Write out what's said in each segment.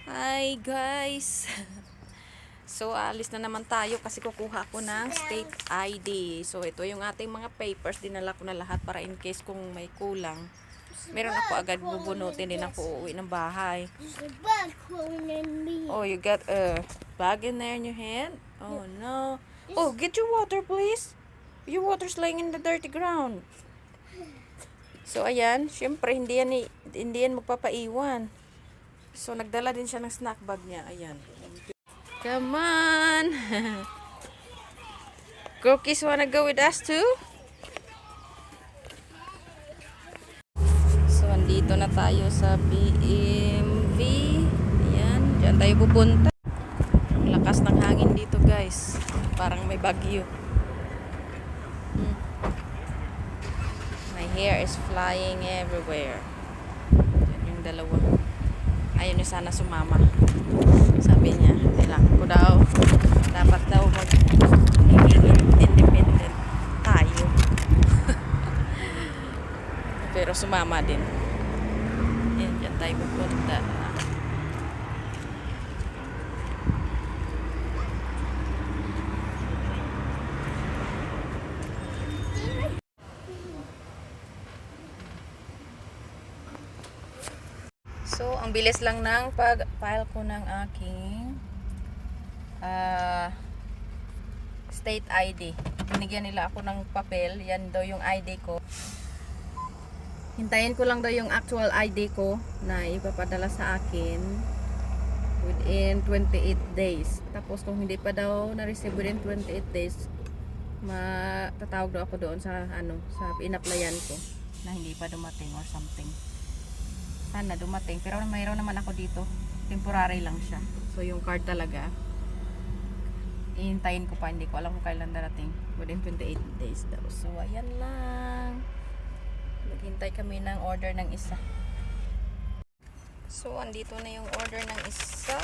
Hi guys! So alis na naman tayo kasi kukuha ko ng state ID. So ito yung ating mga papers, dinala ko na lahat para in case kung may kulang. Meron ako agad bubunutin din ako uuwi ng bahay. Oh, you got a bag in there in your hand? Oh no. Oh, get your water please. Your water's laying in the dirty ground. So ayan, syempre hindi yan magpapaiwan. So, nagdala din siya ng snack bag niya. Ayan. Come on! Cookies wanna go with us too? So, andito na tayo sa BMV. Ayan. Diyan tayo pupunta. Ang lakas ng hangin dito, guys. Parang may bagyo. My hair is flying everywhere. Yan yung dalawa. Ayaw niya sana sumama. Sabi niya, kailangan ko daw. Dapat daw independent tayo. Pero sumama din. Yan, dyan tayo pupunta. So, ang bilis lang ng pag-file ko ng aking state ID. Binigyan nila ako ng papel. Yan daw yung ID ko. Hintayin ko lang daw yung actual ID ko na ipapadala sa akin within 28 days. Tapos kung hindi pa daw na-receive within 28 days, matatawag daw ako doon sa sa in-applyan ko na hindi pa dumating or something. Sana dumating, pero mayroon naman ako dito, temporary lang siya. So yung card talaga ihintayin ko pa, hindi ko alam kung kailan darating, within 28 days daw. So ayan lang, maghintay kami ng order ng isa. So andito na yung order ng isa.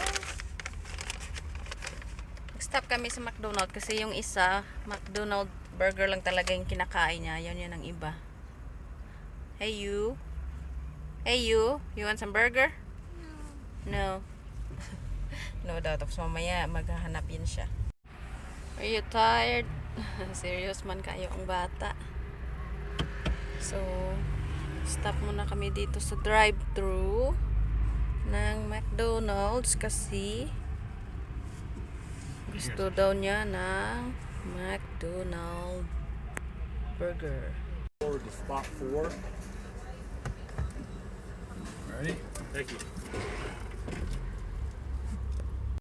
Stop kami sa McDonald's kasi yung isa McDonald's burger lang talaga yung kinakain niya. Yan ang iba. Hey you, you want some burger? No. No doubt. Tapos mamaya maghahanap yun siya. Are you tired? Serious man kayo ang bata. So, stop muna kami dito sa drive-thru ng McDonald's kasi gusto daw niya ng McDonald's burger. Forward to spot 4. Ready? Thank you.